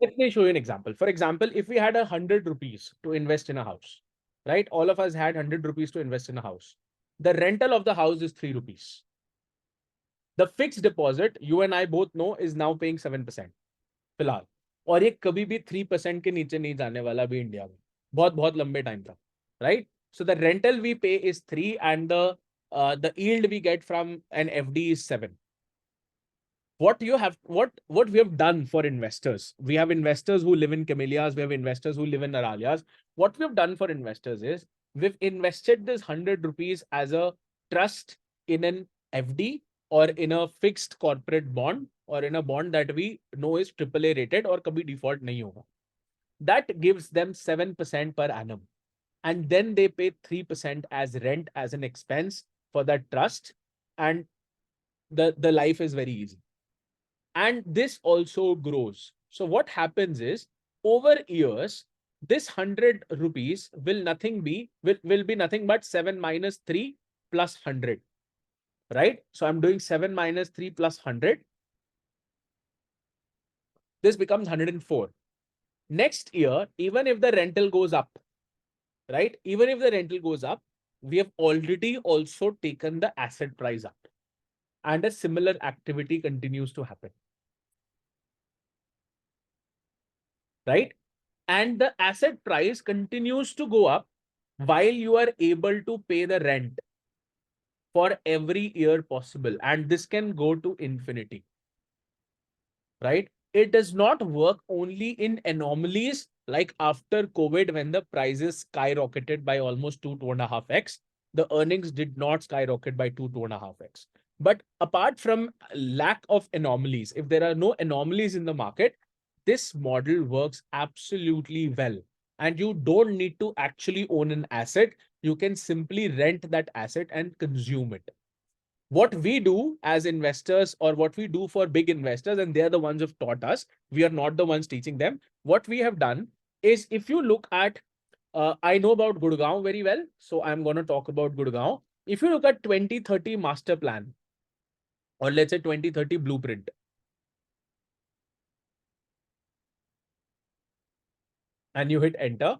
Let me show you an example. For example, if we had 100 rupees to invest in a house, right? All of us had 100 rupees to invest in a house. The rental of the house is 3 rupees. The fixed deposit, you and I both know, is now paying 7%. फिलहाल, और ये कभी भी 3% के नीचे नहीं जाने वाला भी इंडिया में, बहुत बहुत लंबे टाइम तक, right? So the rental we pay is 3 and the yield we get from an FD is 7. What we have done for investors, we have investors who live in camellias, we have investors who live in Aralias. What we have done for investors is we've invested this 100 rupees as a trust in an FD or in a fixed corporate bond or in a bond that we know is AAA rated or kabhi default nahi hoga. That gives them 7% per annum. And then they pay 3% as rent as an expense for that trust. And the life is very easy. And this also grows. So what happens is over years, this 100 rupees will be nothing but 7 minus 3 plus 100, right? So I'm doing 7 minus 3 plus 100. This becomes 104. Next year, even if the rental goes up, right? Even if the rental goes up, we have already also taken the asset price up. And a similar activity continues to happen. Right? And the asset price continues to go up while you are able to pay the rent for every year possible. And this can go to infinity. Right? It does not work only in anomalies like after COVID when the prices skyrocketed by almost 2.5x. The earnings did not skyrocket by 2.5x. But apart from lack of anomalies, if there are no anomalies in the market, this model works absolutely well. And you don't need to actually own an asset. You can simply rent that asset and consume it. What we do as investors or what we do for big investors, and they're the ones who've taught us, we are not the ones teaching them. What we have done is if you look at, I know about Gurgaon very well, so I'm going to talk about Gurgaon. If you look at 2030 master plan, or let's say 2030 blueprint, and you hit enter,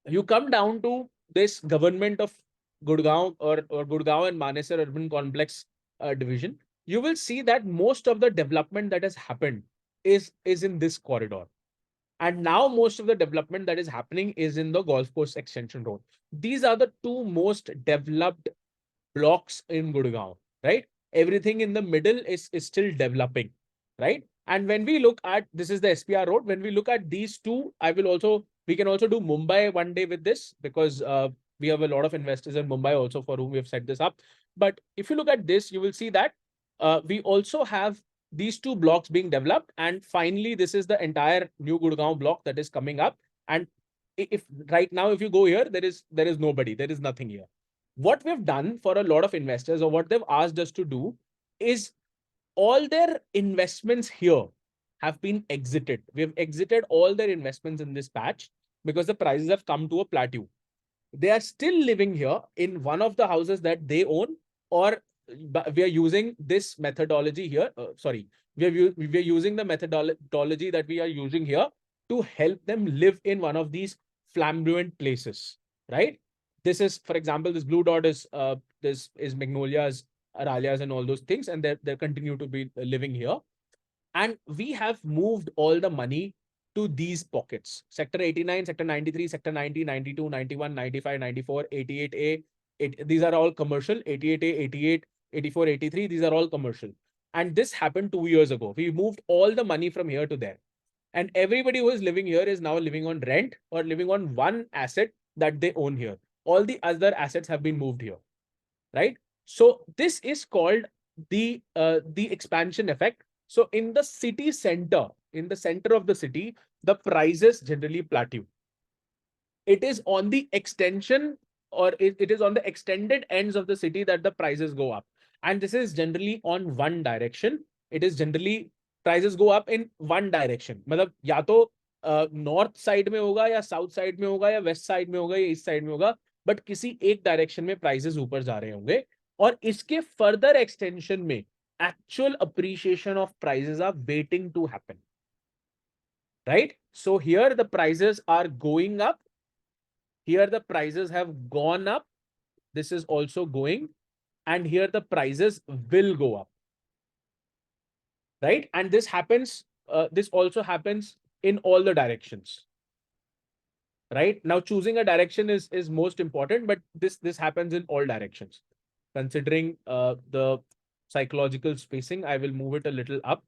you come down to this government of Gurgaon or Gurgaon and Manesar urban complex division. You will see that most of the development that has happened is in this corridor. And now most of the development that is happening is in the golf course extension road. These are the two most developed blocks in Gurgaon, right? Everything in the middle is still developing, right? And when we look at, this is the SPR road. When we look at these two, we can also do Mumbai one day with this because we have a lot of investors in Mumbai also for whom we have set this up. But if you look at this, you will see that we also have these two blocks being developed. And finally, this is the entire new Gurgaon block that is coming up. And if right now, if you go here, there is nobody, there is nothing here. What we've done for a lot of investors or what they've asked us to do is all their investments here have been exited. We've exited all their investments in this patch because the prices have come to a plateau. They are still living here in one of the houses that they own, or we are using this methodology here. We are using the methodology that we are using here to help them live in one of these flamboyant places, right? This is, for example, this blue dot is this is Magnolias, Aralias, and all those things, and they continue to be living here. And we have moved all the money to these pockets. Sector 89, Sector 93, Sector 90, 92, 91, 95, 94, 88A. These are all commercial. 88A, 88, 84, 83. These are all commercial. And this happened 2 years ago. We moved all the money from here to there. And everybody who is living here is now living on rent or living on one asset that they own here. All the other assets have been moved here, right? So this is called the expansion effect. So in the city center, in the center of the city, the prices generally plateau. It is on the extension or it is on the extended ends of the city that the prices go up. And this is generally on one direction. It is generally prices go up in one direction. मतलब या तो north side में होगा या south side में होगा या west side में होगा या ईस्ट साइड में होगा, बट किसी एक डायरेक्शन में प्राइसेस ऊपर जा रहे होंगे. और इसके फर्दर एक्सटेंशन में actual appreciation of prices are waiting to happen, right? So here the prices are going up. Here the prices have gone up. This is also going. And here the prices will go up, right? And this happens, this also happens in all the directions, right? Now choosing a direction is most important, but this happens in all directions. Considering the psychological spacing, I will move it a little up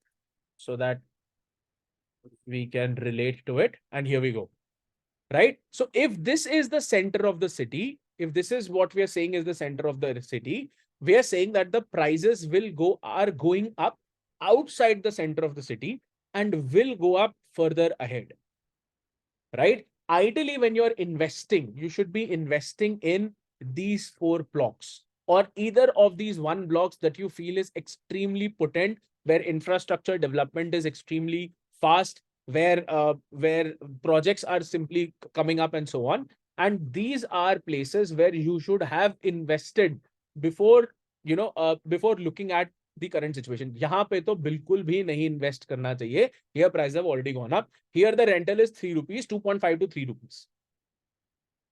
so that we can relate to it. And here we go, right? So if this is the center of the city, if this is what we are saying is the center of the city, we are saying that the prices are going up outside the center of the city and will go up further ahead, right? Ideally, when you're investing, you should be investing in these four blocks or either of these one blocks that you feel is extremely potent, where infrastructure development is extremely fast, where projects are simply coming up and so on. And these are places where you should have invested before, before looking at the current situation. यहाँ पे तो बिल्कुल भी नहीं invest करना चाहिए. Here prices have already gone up. Here the rental is 3 rupees, 2.5 to 3 rupees,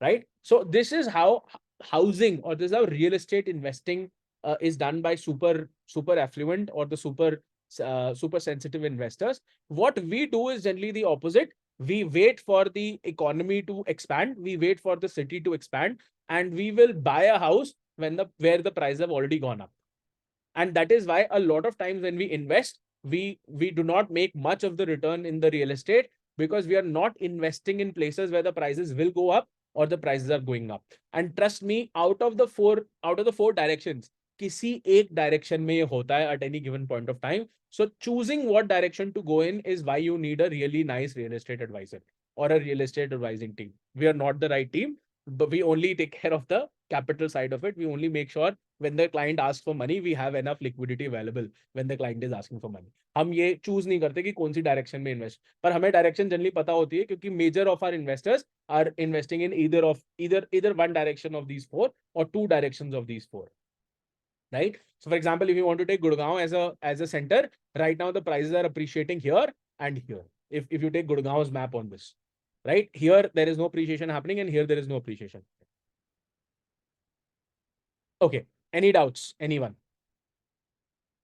right? So this is how housing, or this is how real estate investing is done by super affluent or the super sensitive investors. What we do is generally the opposite. We wait for the economy to expand. We wait for the city to expand, and we will buy a house where the prices have already gone up. And that is why a lot of times when we invest, we do not make much of the return in the real estate, because we are not investing in places where the prices will go up or the prices are going up. And trust me, out of the four directions, किसी एक direction में ये होता है at any given point of time. So choosing what direction to go in is why you need a really nice real estate advisor or a real estate advising team. We are not the right team, but we only take care of the capital side of it. We only make sure when the client asks for money, we have enough liquidity available when the client is asking for money. हम ये choose नहीं करते कि कौन सी direction में invest, पर हमें direction generally पता होती है, क्योंकि major of our investors are investing in either one direction of these four or two directions of these four, right? So for example, if you want to take Gurgaon as a center, right now the prices are appreciating here and here. If you take Gurgaon's map on this, right, here there is no appreciation happening and here there is no appreciation. Okay, any doubts, anyone?